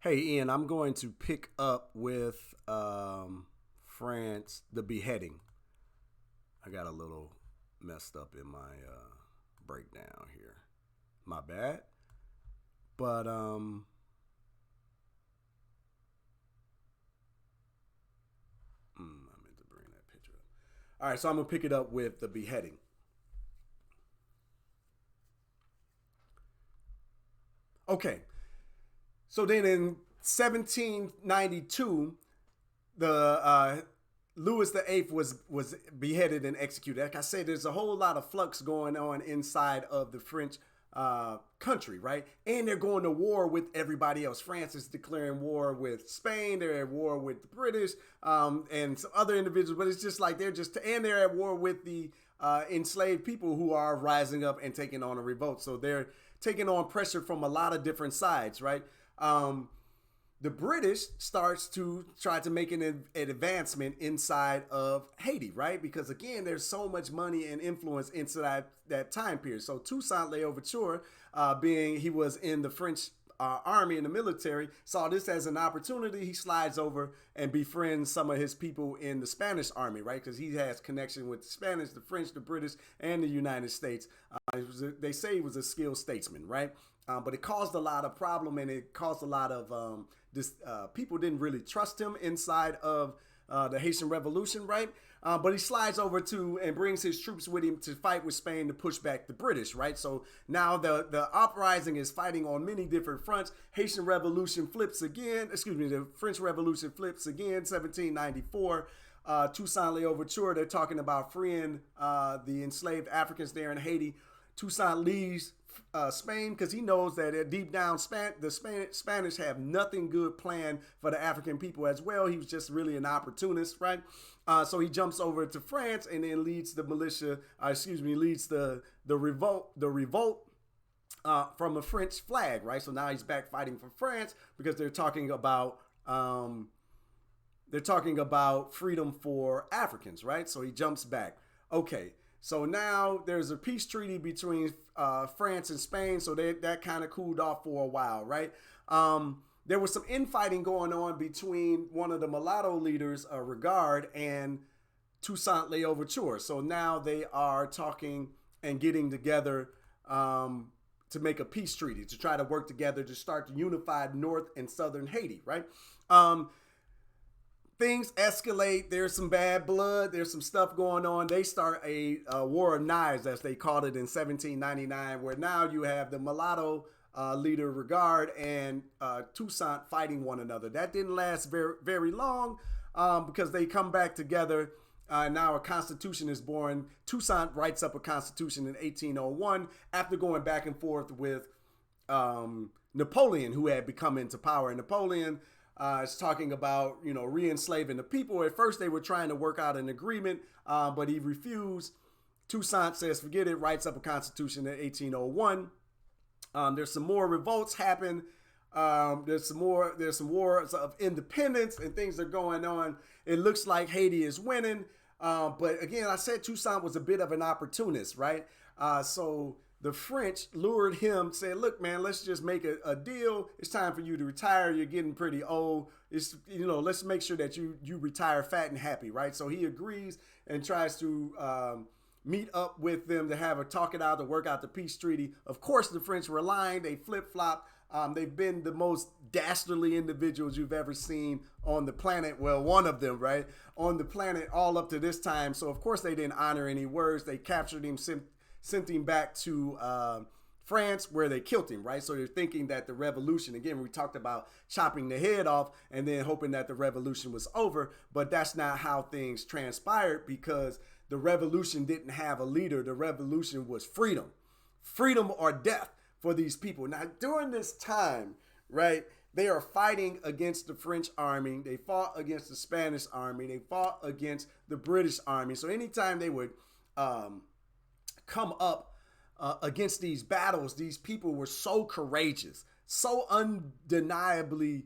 Hey, Ian, I'm going to pick up with France, the beheading. I got a little messed up in my breakdown here. My bad. But I meant to bring that picture up. All right, so I'm gonna pick it up with the beheading. Okay, so then in 1792, the Louis the Eighth was beheaded and executed. Like I said, there's a whole lot of flux going on inside of the French country, right? And they're going to war with everybody else. France is declaring war with Spain. They're at war with the British and some other individuals. But it's just like they're at war with the enslaved people who are rising up and taking on a revolt. So they're taking on pressure from a lot of different sides, right? The British starts to try to make an advancement inside of Haiti, right? Because again, there's so much money and influence inside that time period. So Toussaint Louverture, being he was in the French army and the military, saw this as an opportunity. He slides over and befriends some of his people in the Spanish army, right? Because he has connection with the Spanish, the French, the British, and the United States. They say he was a skilled statesman, right? But it caused a lot of problem and it caused a lot of people didn't really trust him inside of the Haitian Revolution, right? But he slides over to and brings his troops with him to fight with Spain to push back the British, right? So now the uprising is fighting on many different fronts. Haitian Revolution flips again. Excuse me, the French Revolution flips again, 1794. Toussaint Louverture, they're talking about freeing the enslaved Africans there in Haiti. Toussaint leaves Spain because he knows that deep down the Spanish have nothing good planned for the African people as well. He was just really an opportunist, right? So he jumps over to France and then leads the militia. Leads the revolt from a French flag, right? So now he's back fighting for France because they're talking about freedom for Africans, right? So he jumps back. Okay. So now there's a peace treaty between France and Spain. So that kind of cooled off for a while, right? There was some infighting going on between one of the mulatto leaders, Regard, and Toussaint Louverture. So now they are talking and getting together to make a peace treaty, to try to work together to start the unified North and Southern Haiti, right? Things escalate. There's some bad blood. There's some stuff going on. They start a war of knives, as they called it in 1799, where now you have the mulatto leader Regard and Toussaint fighting one another. That didn't last very, very long because they come back together. Now a constitution is born. Toussaint writes up a constitution in 1801 after going back and forth with Napoleon, who had become into power. And Napoleon is talking about, re-enslaving the people. At first, they were trying to work out an agreement, but he refused. Toussaint says, forget it, writes up a constitution in 1801. There's some more revolts happen. There's some wars of independence and things are going on. It looks like Haiti is winning. But again, I said Toussaint was a bit of an opportunist, right? So the French lured him, said, look, man, let's just make a deal. It's time for you to retire. You're getting pretty old. Let's make sure that you retire fat and happy, right? So he agrees and tries to meet up with them to talk it out, to work out the peace treaty. Of course, the French were lying. They flip-flop. They've been the most dastardly individuals you've ever seen on the planet. Well, one of them, right? On the planet all up to this time. So, of course, they didn't honor any words. They captured him, sent him back to France where they killed him, right? So they're thinking that the revolution, again, we talked about chopping the head off and then hoping that the revolution was over. But that's not how things transpired because the revolution didn't have a leader. The revolution was freedom. Freedom or death for these people. Now, during this time, right, they are fighting against the French army. They fought against the Spanish army. They fought against the British army. So anytime they would come up against these battles, these people were so courageous, so undeniably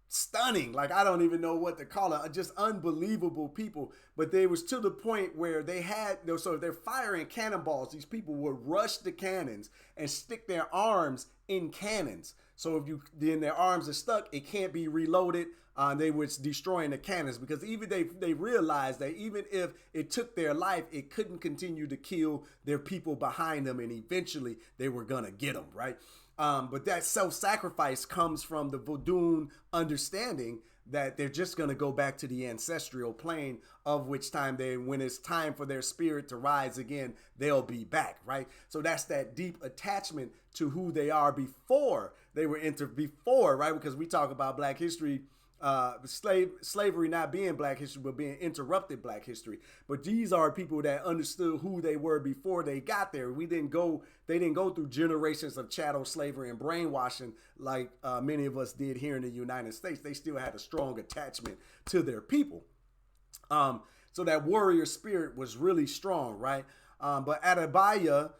stunning. Like, I don't even know what to call it. Just unbelievable people. But they was to the point where they had, so if they're firing cannonballs, these people would rush the cannons and stick their arms in cannons. So if you then their arms are stuck, it can't be reloaded. They was destroying the cannons because even they realized that even if it took their life, it couldn't continue to kill their people behind them, and eventually they were gonna get them, right? But that self-sacrifice comes from the Vodun understanding that they're just going to go back to the ancestral plane, of which time when it's time for their spirit to rise again, they'll be back, right? So that's that deep attachment to who they are before they were before, right? Because we talk about Black history, slavery not being Black history, but being interrupted Black history. But these are people that understood who they were before they got there. They didn't go through generations of chattel slavery and brainwashing like many of us did here in the United States. They still had a strong attachment to their people. So that warrior spirit was really strong, right? But Adebayo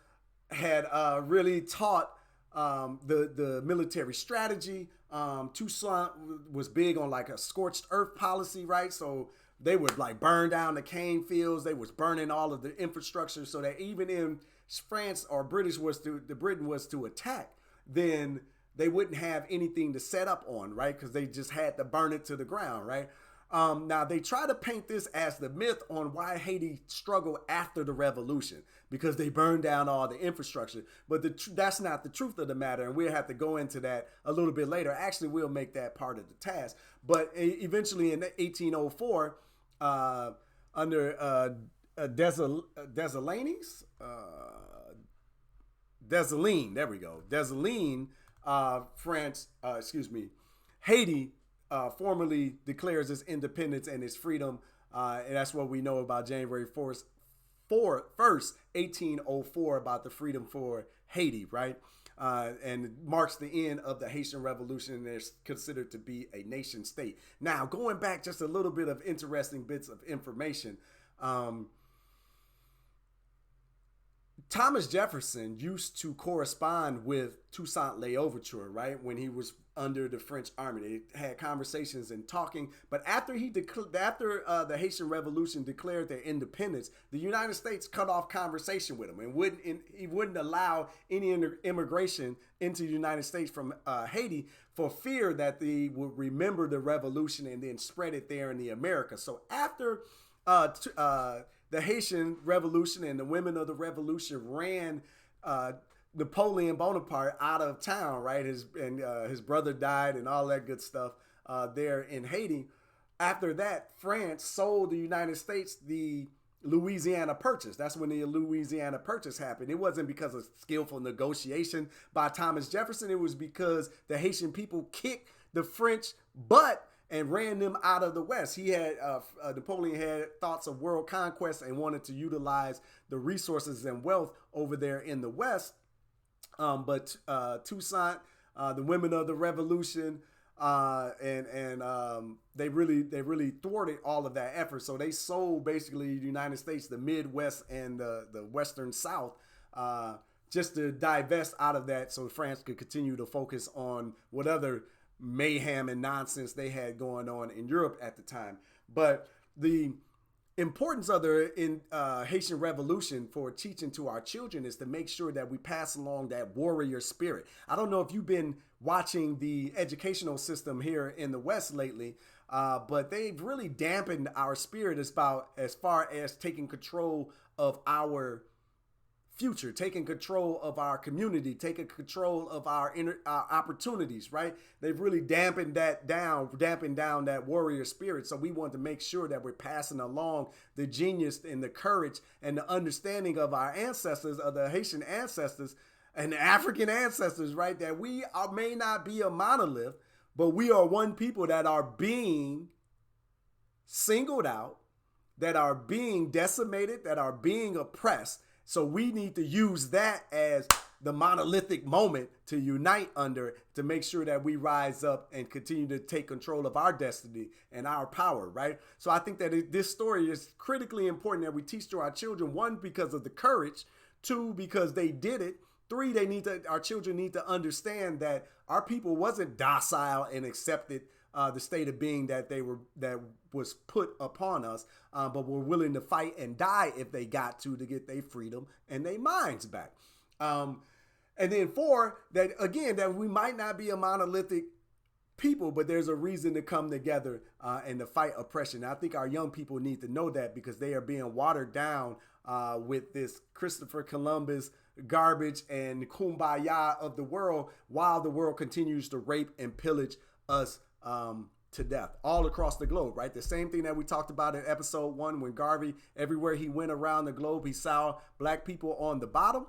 had really taught the military strategy. Toussaint was big on like a scorched earth policy, right? So they would like burn down the cane fields. They was burning all of the infrastructure so that even in France or Britain was to attack, then they wouldn't have anything to set up on, right? Because they just had to burn it to the ground, right? Now, they try to paint this as the myth on why Haiti struggled after the revolution, because they burned down all the infrastructure. But that's not the truth of the matter, and we'll have to go into that a little bit later. Actually, we'll make that part of the task. But eventually in 1804, under Dessalines, there we go. Dessalines, Haiti formally declares its independence and its freedom. And that's what we know about January 1st, 1804, about the freedom for Haiti, right? And marks the end of the Haitian Revolution, and it's considered to be a nation state. Now, going back just a little bit of interesting bits of information. Thomas Jefferson used to correspond with Toussaint L'Ouverture, right? When he was under the French army, they had conversations and talking. But after the Haitian Revolution declared their independence, the United States cut off conversation with him and he wouldn't allow any immigration into the United States from Haiti for fear that they would remember the revolution and then spread it there in the Americas. So after the Haitian Revolution and the women of the revolution ran Napoleon Bonaparte out of town, right? His brother died and all that good stuff there in Haiti. After that, France sold the United States the Louisiana Purchase. That's when the Louisiana Purchase happened. It wasn't because of skillful negotiation by Thomas Jefferson. It was because the Haitian people kicked the French butt and ran them out of the West. He had Napoleon had thoughts of world conquest and wanted to utilize the resources and wealth over there in the West. But Toussaint, the women of the revolution, they really thwarted all of that effort. So they sold basically the United States, the Midwest and the Western South, just to divest out of that, so France could continue to focus on what other mayhem and nonsense they had going on in Europe at the time. But the importance of the Haitian Revolution for teaching to our children is to make sure that we pass along that warrior spirit. I don't know if you've been watching the educational system here in the West lately, but they've really dampened our spirit as far as taking control of our future, taking control of our community, taking control of our opportunities, right? They've really dampened down that warrior spirit. So we want to make sure that we're passing along the genius and the courage and the understanding of our ancestors, of the Haitian ancestors and the African ancestors, right? That we may not be a monolith, but we are one people that are being singled out, that are being decimated, that are being oppressed. So we need to use that as the monolithic moment to unite under, to make sure that we rise up and continue to take control of our destiny and our power, right? So I think that this story is critically important that we teach to our children, one, because of the courage, two, because they did it, three, our children need to understand that our people wasn't docile and accepted the state of being that was put upon us, but were willing to fight and die if they got to get their freedom and their minds back. And then 4, that again, that we might not be a monolithic people, but there's a reason to come together and to fight oppression. And I think our young people need to know that, because they are being watered down with this Christopher Columbus garbage and kumbaya of the world, while the world continues to rape and pillage us to death all across the globe, right? The same thing that we talked about in episode 1, when Garvey, everywhere he went around the globe, he saw black people on the bottom,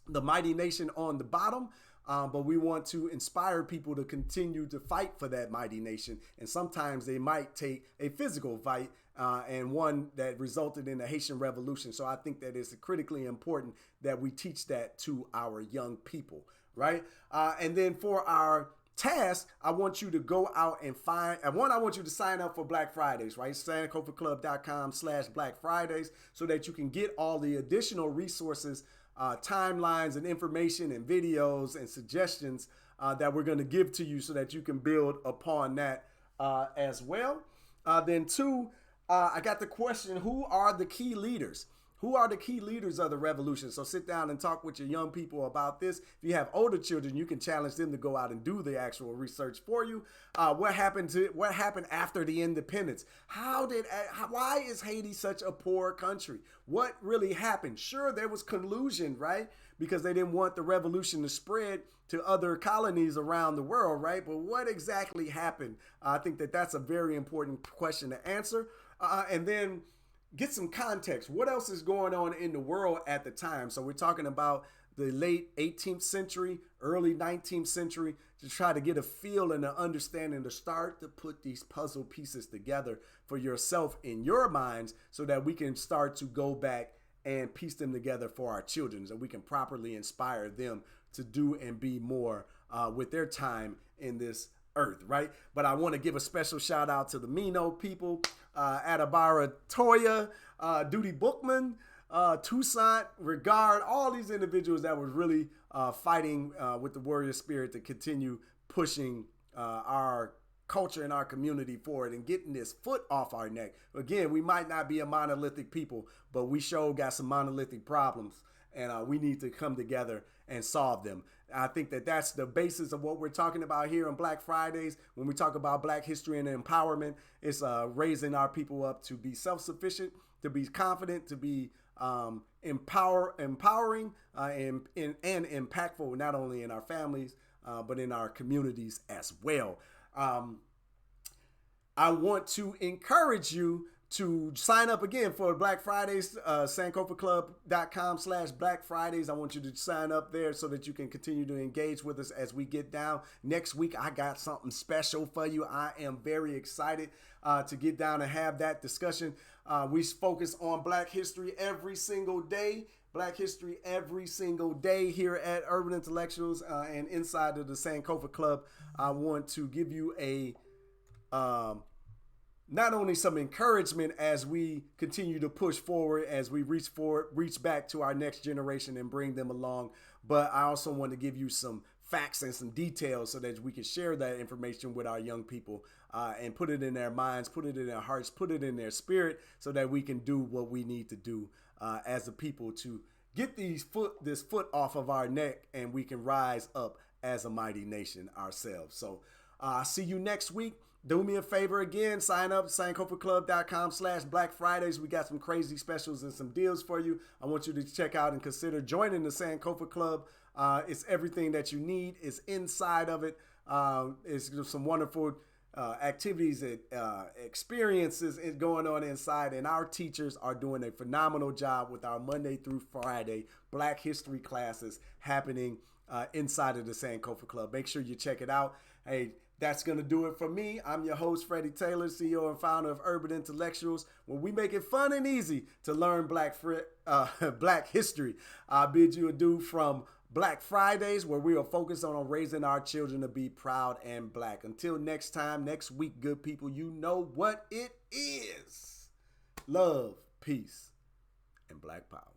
the mighty nation on the bottom. But we want to inspire people to continue to fight for that mighty nation. And sometimes they might take a physical fight, and one that resulted in the Haitian Revolution. So I think that it's critically important that we teach that to our young people, right? And then for our task, I want you to go out and find, I want you to sign up for Black Fridays, right? SankofaClub.com/Black Fridays, so that you can get all the additional resources, timelines and information and videos and suggestions that we're going to give to you, so that you can build upon that as well. Then 2, I got the question, who are the key leaders? Who are the key leaders of the revolution? So sit down and talk with your young people about this. If you have older children, you can challenge them to go out and do the actual research for you. What happened after the independence? Why is Haiti such a poor country? What really happened? Sure, there was collusion, right? Because they didn't want the revolution to spread to other colonies around the world, right? But what exactly happened? I think that that's a very important question to answer. And then get some context. What else is going on in the world at the time? So we're talking about the late 18th century, early 19th century, to try to get a feel and an understanding, to start to put these puzzle pieces together for yourself in your minds, so that we can start to go back and piece them together for our children, so we can properly inspire them to do and be more with their time in this earth, right? But I want to give a special shout out to the Mino people, Atabara Toya, Duty Bookman, Toussaint, Regard, all these individuals that were really fighting with the warrior spirit to continue pushing our culture and our community forward and getting this foot off our neck. Again, we might not be a monolithic people, but we sure got some monolithic problems, and we need to come together and solve them. I think that that's the basis of what we're talking about here on Black Fridays. When we talk about Black history and empowerment, it's raising our people up to be self-sufficient, to be confident, to be empowering and impactful, not only in our families, but in our communities as well. I want to encourage you to sign up again for Black Fridays, SankofaClub.com/Black Fridays. I want you to sign up there so that you can continue to engage with us as we get down. Next week, I got something special for you. I am very excited to get down and have that discussion. We focus on Black history every single day. Black history every single day here at Urban Intellectuals and inside of the Sankofa Club. I want to give you a not only some encouragement as we continue to push forward, as we reach back to our next generation and bring them along, but I also want to give you some facts and some details so that we can share that information with our young people and put it in their minds, put it in their hearts, put it in their spirit, so that we can do what we need to do as a people to get this foot off of our neck, and we can rise up as a mighty nation ourselves. So I'll see you next week. Do me a favor again, sign up, SankofaClub.com/Black Fridays. We got some crazy specials and some deals for you. I want you to check out and consider joining the Sankofa Club. It's everything that you need. It's inside of it. It's some wonderful activities and experiences going on inside. And our teachers are doing a phenomenal job with our Monday through Friday Black history classes happening inside of the Sankofa Club. Make sure you check it out. Hey, that's going to do it for me. I'm your host, Freddie Taylor, CEO and founder of Urban Intellectuals, where we make it fun and easy to learn Black history. I bid you adieu from Black Fridays, where we are focused on raising our children to be proud and Black. Until next time, next week, good people, you know what it is. Love, peace, and Black power.